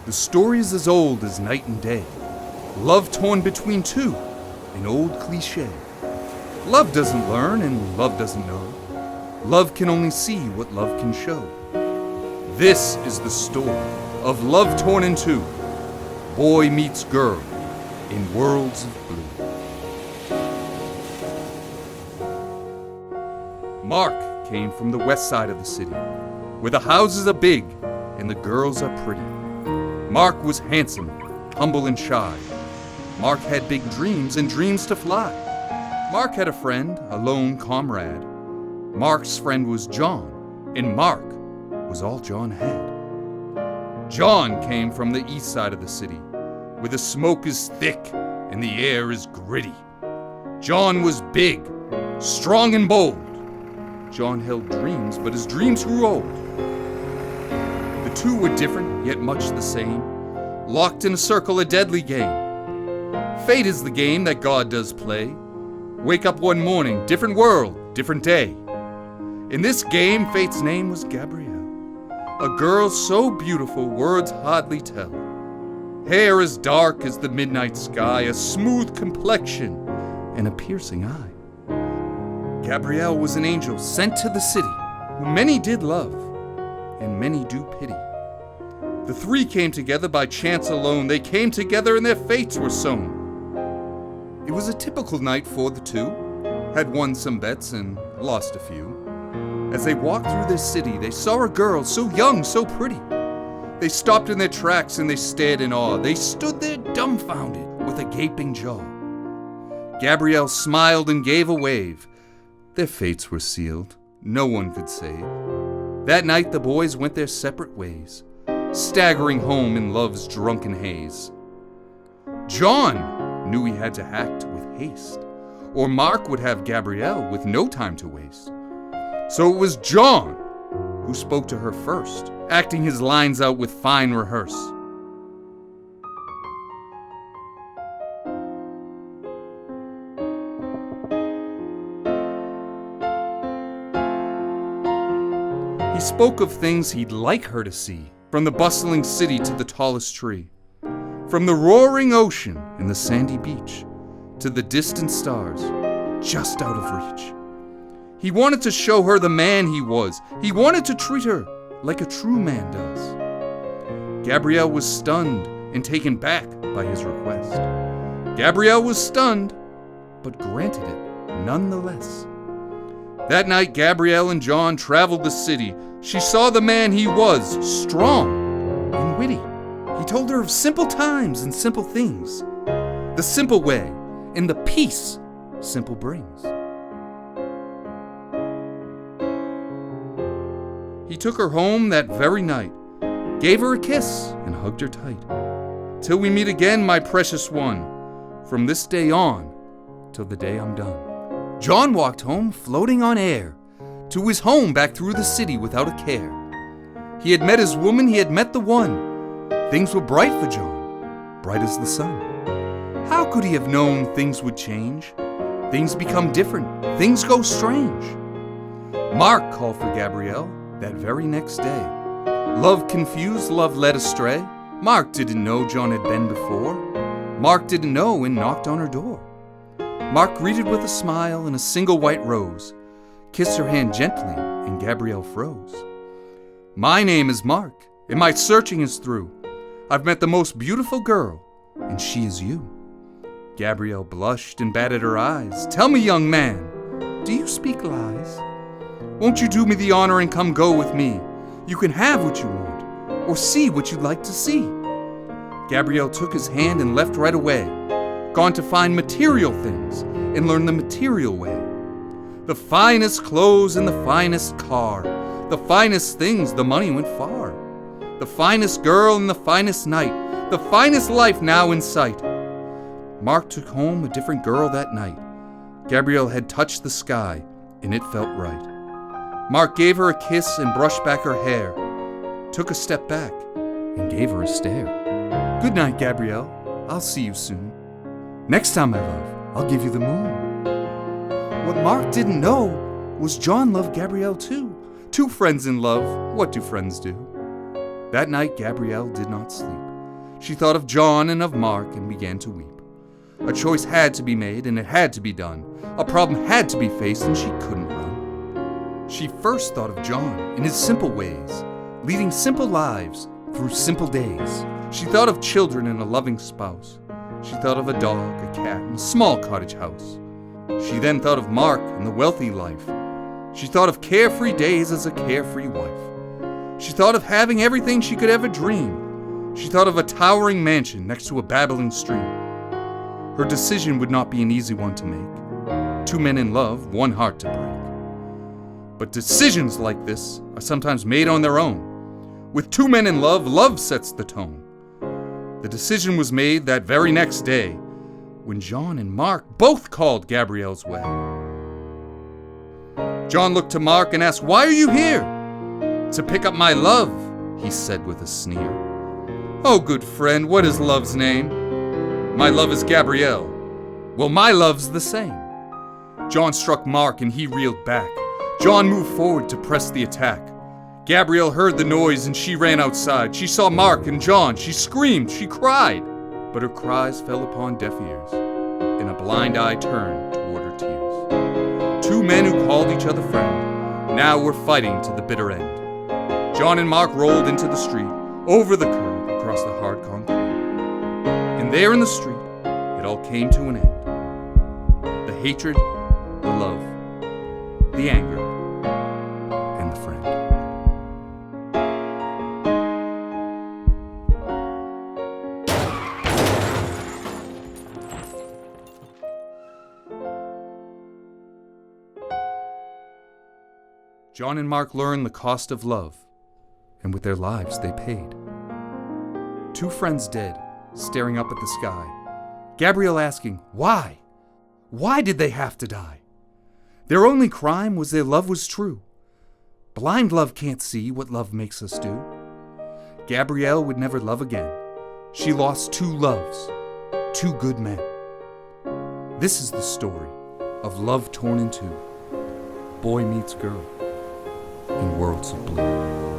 The story is as old as night and day. Love torn between two, an old cliché. Love doesn't learn and love doesn't know. Love can only see what love can show. This is the story of love torn in two. Boy meets girl in worlds of blue. Mark came from the west side of the city, where the houses are big and the girls are pretty. Mark was handsome, humble and shy. Mark had big dreams and dreams to fly. Mark had a friend, a lone comrade. Mark's friend was John, and Mark was all John had. John came from the east side of the city, where the smoke is thick and the air is gritty. John was big, strong and bold. John held dreams, but his dreams grew old. The two were different, yet much the same, locked in a circle, a deadly game. Fate is the game that God does play. Wake up one morning, different world, different day. In this game, Fate's name was Gabrielle, a girl so beautiful words hardly tell. Hair as dark as the midnight sky, a smooth complexion, and a piercing eye. Gabrielle was an angel sent to the city, whom many did love, and many do pity. The three came together by chance alone. They came together and their fates were sewn. It was a typical night for the two, had won some bets and lost a few. As they walked through their city, they saw a girl so young, so pretty. They stopped in their tracks and they stared in awe. They stood there dumbfounded with a gaping jaw. Gabrielle smiled and gave a wave. Their fates were sealed, no one could save. That night the boys went their separate ways, staggering home in love's drunken haze. John knew he had to act with haste, or Mark would have Gabrielle with no time to waste. So it was John who spoke to her first, acting his lines out with fine rehearse. He spoke of things he'd like her to see, from the bustling city to the tallest tree, from the roaring ocean and the sandy beach to the distant stars just out of reach. He wanted to show her the man he was. He wanted to treat her like a true man does. Gabrielle was stunned and taken back by his request. Gabrielle was stunned, but granted it nonetheless. That night, Gabrielle and John traveled the city. She saw the man he was, strong and witty. He told her of simple times and simple things, the simple way and the peace simple brings. He took her home that very night, gave her a kiss and hugged her tight. Till we meet again, my precious one, from this day on till the day I'm done. John walked home floating on air, to his home back through the city without a care. He had met his woman, he had met the one. Things were bright for John, bright as the sun. How could he have known things would change? Things become different, things go strange. Mark called for Gabrielle that very next day. Love confused, love led astray. Mark didn't know John had been before. Mark didn't know and knocked on her door. Mark greeted with a smile and a single white rose, kissed her hand gently, and Gabrielle froze. My name is Mark, and my searching is through. I've met the most beautiful girl, and she is you. Gabrielle blushed and batted her eyes. Tell me, young man, do you speak lies? Won't you do me the honor and come go with me? You can have what you want, or see what you'd like to see. Gabrielle took his hand and left right away, gone to find material things and learn the material way. The finest clothes and the finest car, the finest things, the money went far. The finest girl and the finest night, the finest life now in sight. Mark took home a different girl that night. Gabrielle had touched the sky, and it felt right. Mark gave her a kiss and brushed back her hair, took a step back, and gave her a stare. Good night, Gabrielle. I'll see you soon. Next time, my love, I'll give you the moon. What Mark didn't know was John loved Gabrielle too. Two friends in love, what do friends do? That night, Gabrielle did not sleep. She thought of John and of Mark and began to weep. A choice had to be made, and it had to be done. A problem had to be faced, and she couldn't run. She first thought of John in his simple ways, leading simple lives through simple days. She thought of children and a loving spouse. She thought of a dog, a cat, and a small cottage house. She then thought of Mark and the wealthy life. She thought of carefree days as a carefree wife. She thought of having everything she could ever dream. She thought of a towering mansion next to a babbling stream. Her decision would not be an easy one to make. Two men in love, one heart to break. But decisions like this are sometimes made on their own. With two men in love, love sets the tone. The decision was made that very next day, when John and Mark both called Gabrielle's way. John looked to Mark and asked, "Why are you here?" "To pick up my love," he said with a sneer. "Oh, good friend, what is love's name?" "My love is Gabrielle." "Well, my love's the same." John struck Mark and he reeled back. John moved forward to press the attack. Gabrielle heard the noise and she ran outside. She saw Mark and John. She screamed, she cried. But her cries fell upon deaf ears, and a blind eye turned toward her tears. Two men who called each other friend now were fighting to the bitter end. John and Mark rolled into the street, over the curb, across the hard concrete. And there in the street, it all came to an end. The hatred, the love, the anger, and the friend. John and Mark learned the cost of love, and with their lives they paid. Two friends dead, staring up at the sky. Gabrielle asking, why? Why did they have to die? Their only crime was their love was true. Blind love can't see what love makes us do. Gabrielle would never love again. She lost two loves, two good men. This is the story of love torn in two. Boy meets girl in worlds of blue.